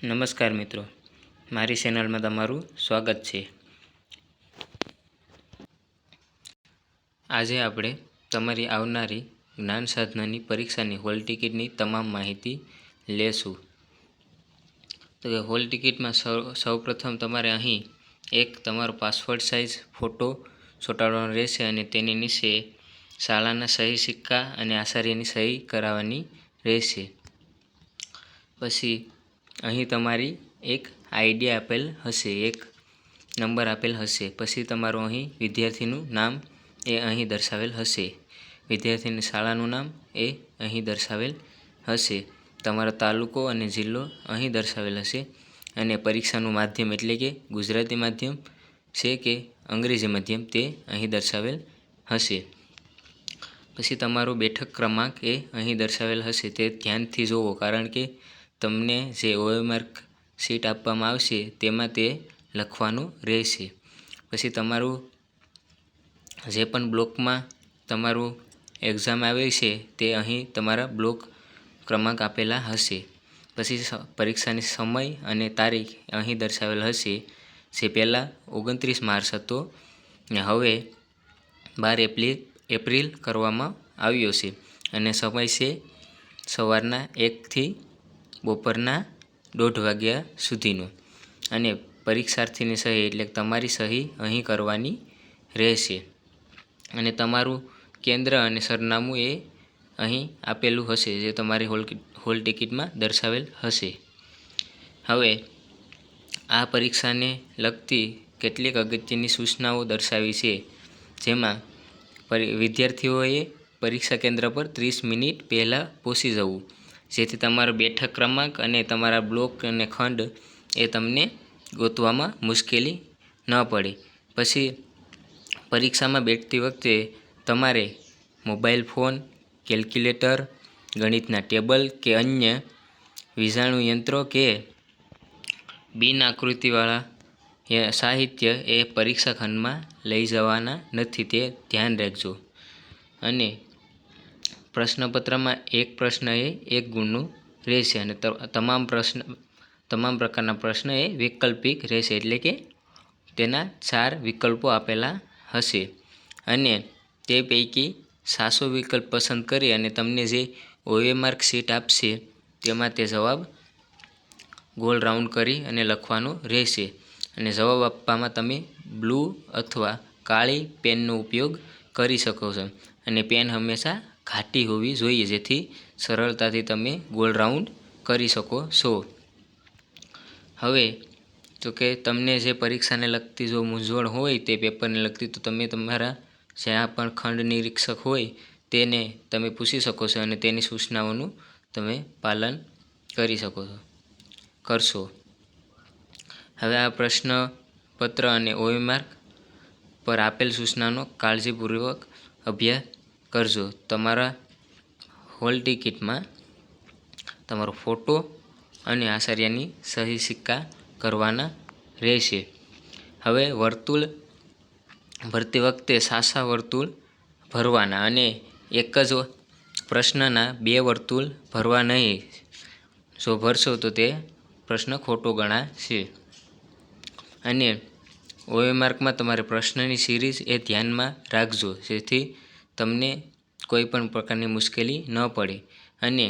નમસ્કાર મિત્રો, મારી ચેનલમાં તમારું સ્વાગત છે। આજે આપણે તમારી આવનારી જ્ઞાન સાધનાની પરીક્ષાની હોલ ટિકિટની તમામ માહિતી લેશું। તો હોલ ટિકિટમાં સૌપ્રથમ તમારે અહીં એક તમારો પાસપોર્ટ સાઇઝ ફોટો ચોંટાડવાનો રહેશે અને તેની નીચે શાળાના સહી સિક્કા અને આચાર્યની સહી કરાવવાની રહેશે। પછી અહીં તમારી એક આઈડી આપેલ હશે, એક નંબર આપેલ હશે। પછી તમારું અહીં વિદ્યાર્થીનું નામ એ અહીં દર્શાવેલ હશે, વિદ્યાર્થીની શાળાનું નામ એ અહીં દર્શાવેલ હશે, તમારો તાલુકો અને જિલ્લો અહીં દર્શાવેલ હશે અને પરીક્ષાનું માધ્યમ એટલે કે ગુજરાતી માધ્યમ છે કે અંગ્રેજી માધ્યમ તે અહીં દર્શાવેલ હશે। પછી તમારો બેઠક ક્રમાંક એ અહીં દર્શાવેલ હશે, તે ધ્યાનથી જોવો, કારણ કે તમને જે ઓએમઆર શીટ આપવામાં આવશે તેમાં તે લખવાનું રહેશે। પછી તમારું જે પણ બ્લોકમાં તમારું એક્ઝામ આવે છે તે અહીં તમારા બ્લોક ક્રમાંક આપેલા હશે। પછી પરીક્ષાની સમય અને તારીખ અહીં દર્શાવેલ હશે, જે પહેલાં 29 માર્ચ હતો ને હવે 12 એપ્રિલ કરવામાં આવ્યો છે અને સમય છે સવારના 1 થી બપોરના 1:30 વાગ્યા સુધીનો અને પરીક્ષાર્થીની સહી એટલે તમારી સહી અહીં કરવાની રહેશે અને તમારું કેન્દ્ર અને સરનામું એ અહીં આપેલું હશે, જે તમારી હોલ ટિકિટમાં દર્શાવેલ હશે। હવે આ પરીક્ષાને લગતી કેટલીક અગત્યની સૂચનાઓ દર્શાવી છે, જેમાં વિદ્યાર્થીઓએ પરીક્ષા કેન્દ્ર પર 30 મિનિટ પહેલાં પહોંચી જવું, જેથી તમારો બેઠક ક્રમાંક અને તમારા બ્લોક અને ખંડ એ તમને ગોતવામાં મુશ્કેલી ન પડે। પછી પરીક્ષામાં બેઠતી વખતે તમારે મોબાઈલ ફોન, કેલ્ક્યુલેટર, ગણિતના ટેબલ કે અન્ય વીજાણુ યંત્રો કે બિન આકૃતિવાળા સાહિત્ય એ પરીક્ષા ખંડમાં લઈ જવાના નથી, તે ધ્યાન રાખજો। અને પ્રશ્નપત્રમાં એક પ્રશ્ન એ 1 ગુણનું રહેશે અને તમામ પ્રકારના પ્રશ્ન એ વૈકલ્પિક રહેશે, એટલે કે તેના 4 વિકલ્પો આપેલા હશે અને તે પૈકી સાચો વિકલ્પ પસંદ કરી અને તમને જે ઓએમઆર શીટ આપશે તેમાં તે જવાબ ગોળ રાઉન્ડ કરી અને લખવાનો રહેશે અને જવાબ આપવામાં તમે બ્લુ અથવા કાળી પેનનો ઉપયોગ કરી શકો છો અને પેન હંમેશા ઘાટી હોવી જોઈએ, જેથી સરળતાથી તમે ગોળ રાઉન્ડ કરી શકો છો। હવે તો કે તમને જે પરીક્ષાને લગતી જો મૂંઝવણ હોય તે પેપરને લગતી, તો તમે તમારા જ્યાં પણ ખંડ નિરીક્ષક હોય તેને તમે પૂછી શકો છો અને તેની સૂચનાઓનું તમે પાલન કરી કરશો। હવે આ પ્રશ્નપત્ર અને ઓએમઆર પર આપેલ સૂચનાનો કાળજીપૂર્વક અભ્યાસ કરજો। તમારા હોલ ટિકિટમાં તમારો ફોટો અને આચાર્યની સહી સિક્કા કરવાના રહેશે। હવે વર્તુળ ભરતી વખતે સાચા વર્તુળ ભરવાના અને એક જ પ્રશ્નના 2 વર્તુળ ભરવા નહીં, જો ભરશો તો તે પ્રશ્ન ખોટો ગણાશે। અને ઓએમઆરમાં તમારે પ્રશ્નની સિરીઝ એ ધ્યાનમાં રાખજો, જેથી તમને કોઈ પણ પ્રકારની મુશ્કેલી ન પડે અને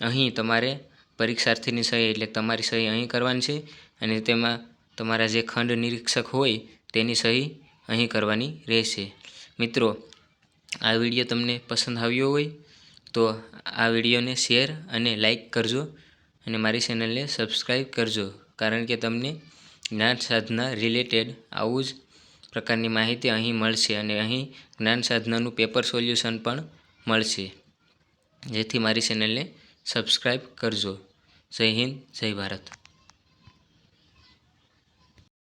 અહીં તમારે પરીક્ષાર્થીની સહી એટલે તમારી સહી અહીં કરવાની છે અને તેમાં તમારા જે ખંડ નિરીક્ષક હોય તેની સહી અહીં કરવાની રહેશે। મિત્રો, આ વિડીયો તમને પસંદ આવ્યો હોય તો આ વિડીયોને શેર અને લાઈક કરજો અને મારી ચેનલને સબસ્ક્રાઈબ કરજો, કારણ કે તમને જ્ઞાન સાધના રિલેટેડ આવું જ પ્રકારની માહિતી અહીં મળશે અને અહીં જ્ઞાન સાધનાનું પેપર સોલ્યુશન પણ મળશે, જેથી મારી ચેનલને સબસ્ક્રાઈબ કરજો। જય હિન્દ, જય ભારત।